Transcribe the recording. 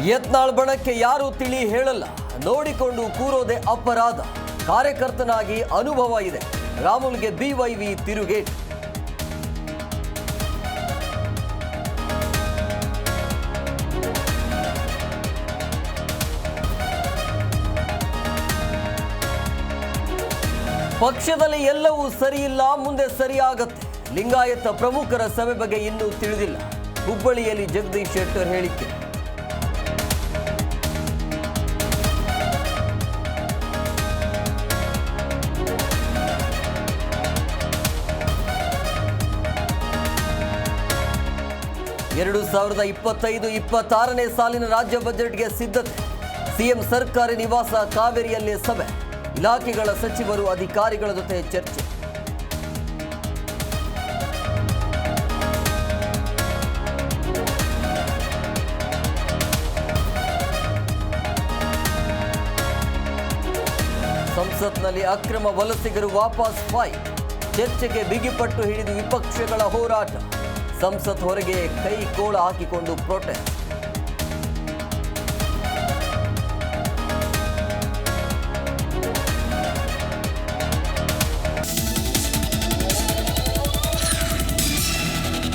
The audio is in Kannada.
ಯತ್ನಾಳ್ ಬಣಕ್ಕೆ ಯಾರೂ ತಿಳಿ ಹೇಳಲ್ಲ, ನೋಡಿಕೊಂಡು ಕೂರೋದೆ ಅಪರಾಧ. ಕಾರ್ಯಕರ್ತನಾಗಿ ಅನುಭವ ಇದೆ, ರಾಮುಲ್ಗೆ ಬಿವೈವಿ ತಿರುಗೇಟು. ಪಕ್ಷದಲ್ಲಿ ಎಲ್ಲವೂ ಸರಿಯಿಲ್ಲ, ಮುಂದೆ ಸರಿಯಾಗತ್ತೆ. ಲಿಂಗಾಯತ ಪ್ರಮುಖರ ಸಭೆ ಬಗ್ಗೆ ಇನ್ನೂ ತಿಳಿದಿಲ್ಲ. ಹುಬ್ಬಳ್ಳಿಯಲ್ಲಿ ಜಗದೀಶ್ ಶೆಟ್ಟರ್ ಹೇಳಿಕೆ. ಎರಡು 2025-26ನೇ ಸಾಲಿನ ರಾಜ್ಯ ಬಜೆಟ್ಗೆ ಸಿದ್ಧತೆ. ಸಿಎಂ ಸರ್ಕಾರಿ ನಿವಾಸ ಕಾವೇರಿಯಲ್ಲೇ ಸಭೆ. ಇಲಾಖೆಗಳ ಸಚಿವರು ಅಧಿಕಾರಿಗಳ ಜೊತೆ ಚರ್ಚೆ. ಸಂಸತ್ನಲ್ಲಿ ಅಕ್ರಮ ವಲಸಿಗರು ವಾಪಸ್ ಫೈಟ್. ಚರ್ಚೆಗೆ ಬಿಗಿಪಟ್ಟು ಹಿಡಿದು ವಿಪಕ್ಷಗಳ ಹೋರಾಟ. ಸಂಸತ್ ಹೊರಗೆ ಕೈ ಕೋಳ ಹಾಕಿಕೊಂಡು ಪ್ರೊಟೆಸ್ಟ್.